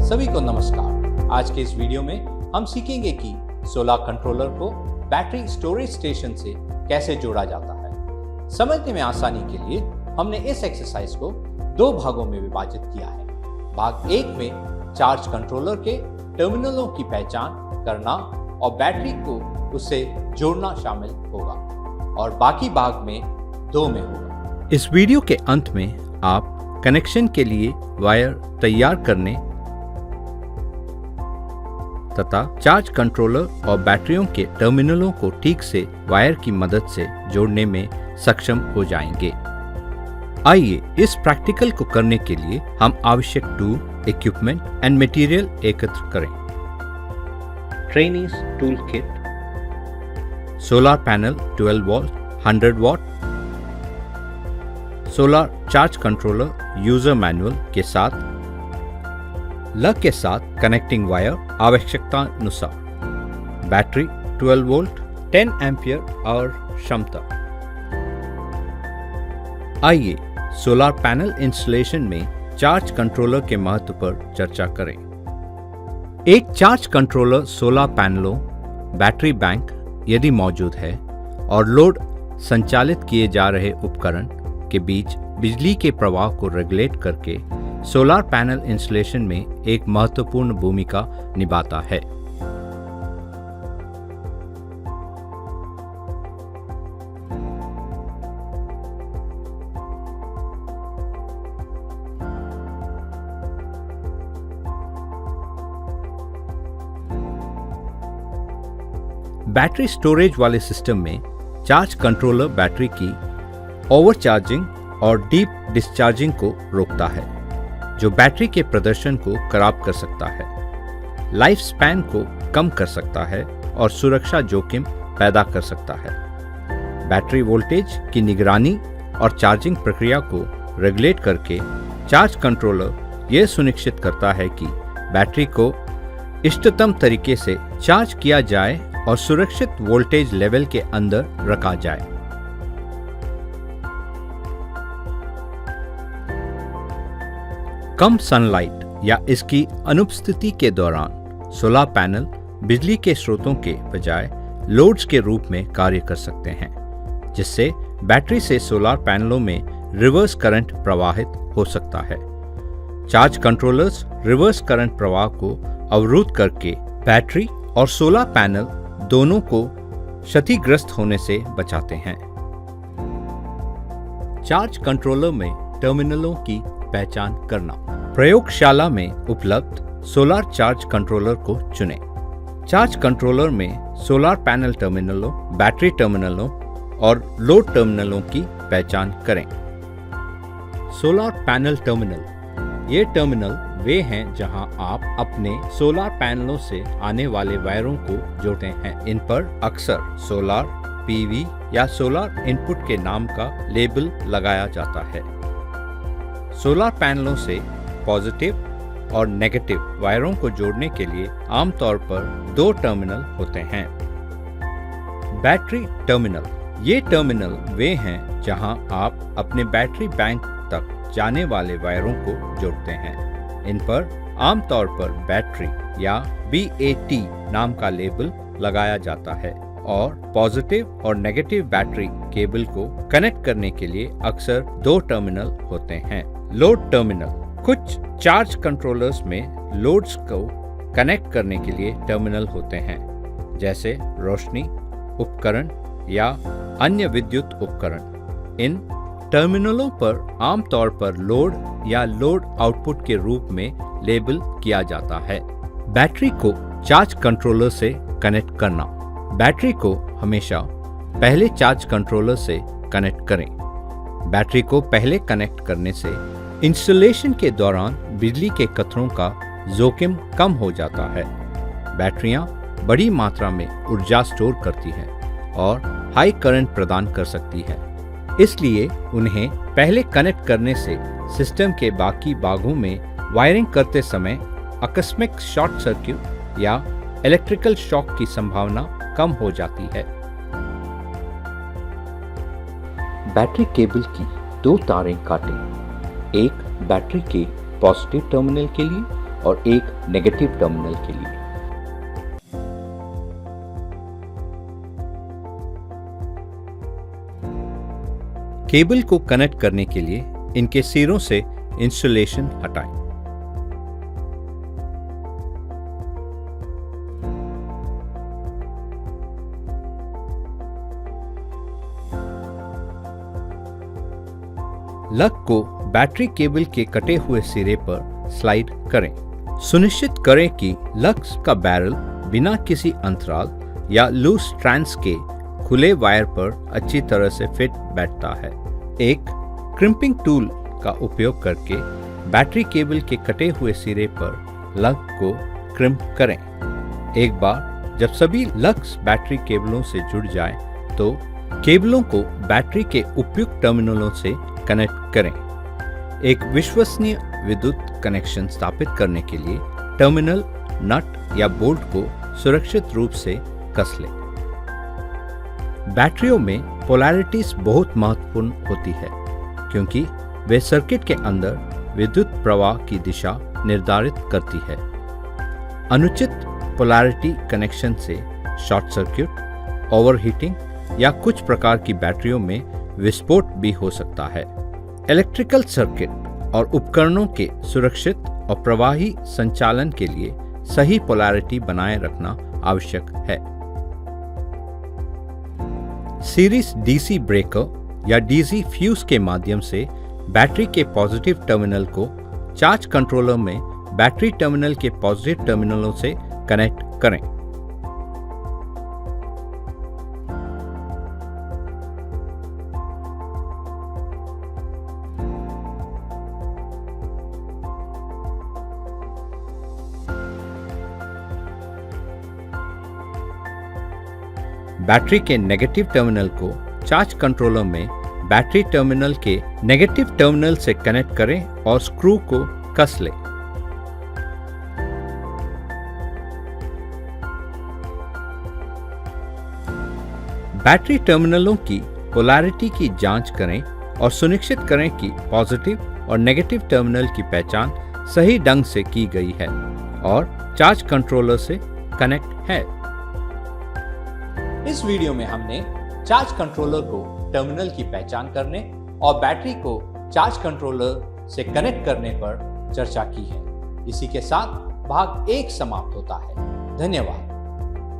सभी को नमस्कार। आज के इस वीडियो में हम सीखेंगे कि सोलार कंट्रोलर को बैटरी स्टोरेज स्टेशन से कैसे जोड़ा जाता है। समझने में आसानी के लिए हमने इस एक्सरसाइज को दो भागों में विभाजित किया है। भाग एक में चार्ज कंट्रोलर के टर्मिनलों की पहचान करना और बैटरी को उससे जोड़ना शामिल होगा और बाकी भाग में दो में होगा। इस वीडियो के अंत में आप कनेक्शन के लिए वायर तैयार करने तथा चार्ज कंट्रोलर और बैटरियों के टर्मिनलों को ठीक से वायर की मदद से जोड़ने में सक्षम हो जाएंगे। आइए इस प्रैक्टिकल को करने के लिए हम आवश्यक टूल, इक्विपमेंट एंड मटेरियल एकत्र करें। Trainees tool kit, solar panel 12 volt 100 what, solar charge controller user manual के साथ लग के साथ कनेक्टिंग वायर आवश्यकता अनुसार, बैटरी 12 वोल्ट 10 एम्पियर और क्षमता। आइए सोलर पैनल इंस्टॉलेशन में चार्ज कंट्रोलर के महत्व पर चर्चा करें। एक चार्ज कंट्रोलर सोलर पैनलों, बैटरी बैंक यदि मौजूद है और लोड संचालित किए जा रहे उपकरण के बीच बिजली के प्रवाह को रेगुलेट करके सोलर पैनल इंस्टॉलेशन में एक महत्वपूर्ण भूमिका निभाता है। बैटरी स्टोरेज वाले सिस्टम में चार्ज कंट्रोलर बैटरी की ओवरचार्जिंग और डीप डिस्चार्जिंग को रोकता है, जो बैटरी के प्रदर्शन को खराब कर सकता है, लाइफ स्पैन को कम कर सकता है और सुरक्षा जोखिम पैदा कर सकता है। बैटरी वोल्टेज की निगरानी और चार्जिंग प्रक्रिया को रेगुलेट करके चार्ज कंट्रोलर यह सुनिश्चित करता है कि बैटरी को इष्टतम तरीके से चार्ज किया जाए और सुरक्षित वोल्टेज लेवल के अंदर रखा जाए। कम सनलाइट या इसकी अनुपस्थिति के दौरान सोलर पैनल बिजली के स्रोतों के बजाय लोड्स के रूप में कार्य कर सकते हैं, जिससे बैटरी से सोलर पैनलों में रिवर्स करंट प्रवाहित हो सकता है। चार्ज कंट्रोलर्स रिवर्स करंट प्रवाह को अवरुद्ध करके बैटरी और सोलर पैनल दोनों को क्षतिग्रस्त होने से बचाते हैं। चार्ज कंट्रोलर में टर्मिनलों की पहचान करना। प्रयोगशाला में उपलब्ध सोलर चार्ज कंट्रोलर को चुनें। चार्ज कंट्रोलर में सोलर पैनल टर्मिनलों, बैटरी टर्मिनलों और लोड टर्मिनलों की पहचान करें। सोलर पैनल टर्मिनल, ये टर्मिनल वे हैं जहां आप अपने सोलर पैनलों से आने वाले वायरों को जोड़ते हैं। इन पर अक्सर सोलर, पीवी या सोलर इनपुट के नाम का लेबल लगाया जाता है। सोलर पैनलों से पॉजिटिव और नेगेटिव वायरों को जोड़ने के लिए आमतौर पर दो टर्मिनल होते हैं। बैटरी टर्मिनल, ये टर्मिनल वे हैं जहां आप अपने बैटरी बैंक तक जाने वाले वायरों को जोड़ते हैं। इन पर आमतौर पर बैटरी या BAT नाम का लेबल लगाया जाता है और पॉजिटिव और नेगेटिव बैटरी केबल को कनेक्ट करने के लिए अक्सर दो टर्मिनल होते हैं। लोड टर्मिनल, कुछ चार्ज कंट्रोलर्स में लोड्स को कनेक्ट करने के लिए टर्मिनल होते हैं, जैसे रोशनी उपकरण या अन्य विद्युत उपकरण। इन टर्मिनलों पर आमतौर पर लोड या लोड आउटपुट के रूप में लेबल किया जाता है। बैटरी को चार्ज कंट्रोलर से कनेक्ट करना। बैटरी को हमेशा पहले चार्ज कंट्रोलर से कनेक्ट करें। बैटरी को पहले कनेक्ट करने से इंस्टॉलेशन के दौरान बिजली के खतरों का जोखिम कम हो जाता है। बैटरियां बड़ी मात्रा में ऊर्जा स्टोर करती हैं और हाई करंट प्रदान कर सकती है, इसलिए उन्हें पहले कनेक्ट करने से सिस्टम के बाकी भागों में वायरिंग करते समय आकस्मिक शॉर्ट सर्किट या इलेक्ट्रिकल शॉक की संभावना कम हो जाती है। बैटरी केबल की दो तारें काटें, एक बैटरी के पॉजिटिव टर्मिनल के लिए और एक नेगेटिव टर्मिनल के लिए। केबल को कनेक्ट करने के लिए इनके सिरों से इंसुलेशन हटाएं। लग को बैटरी केबल के कटे हुए सिरे पर स्लाइड करें। सुनिश्चित करें कि लग्स का बैरल बिना किसी अंतराल या लूज स्ट्रैंड्स के खुले वायर पर अच्छी तरह से फिट बैठता है। एक क्रिम्पिंग टूल का उपयोग करके बैटरी केबल के कटे हुए सिरे पर लग को क्रिम्प करें। एक बार जब सभी लग्स बैटरी केबलों से जुड़ जाएं, तो केबलों को बैटरी के उपयुक्त टर्मिनलों से कनेक्ट करें। एक विश्वसनीय विद्युत कनेक्शन स्थापित करने के लिए टर्मिनल नट या बोल्ट को सुरक्षित रूप से कस लें। बैटरियों में पोलैरिटीज बहुत महत्वपूर्ण होती है, क्योंकि वे सर्किट के अंदर विद्युत प्रवाह की दिशा निर्धारित करती है। अनुचित पोलैरिटी कनेक्शन से शॉर्ट सर्किट, ओवरहीटिंग या कुछ प्रकार की बैटरियों में विस्फोट भी हो सकता है। इलेक्ट्रिकल सर्किट और उपकरणों के सुरक्षित और प्रवाही संचालन के लिए सही पोलैरिटी बनाए रखना आवश्यक है। सीरीज डीसी ब्रेकर या डीसी फ्यूज के माध्यम से बैटरी के पॉजिटिव टर्मिनल को चार्ज कंट्रोलर में बैटरी टर्मिनल के पॉजिटिव टर्मिनलों से कनेक्ट करें। बैटरी के नेगेटिव टर्मिनल को चार्ज कंट्रोलर में बैटरी टर्मिनल के नेगेटिव टर्मिनल से कनेक्ट करें और स्क्रू को कस लें। बैटरी टर्मिनलों की पोलैरिटी की जांच करें और सुनिश्चित करें कि पॉजिटिव और नेगेटिव टर्मिनल की पहचान सही ढंग से की गई है और चार्ज कंट्रोलर से कनेक्ट है। इस वीडियो में हमने चार्ज कंट्रोलर को टर्मिनल की पहचान करने और बैटरी को चार्ज कंट्रोलर से कनेक्ट करने पर चर्चा की है। इसी के साथ भाग 1 समाप्त होता है। धन्यवाद।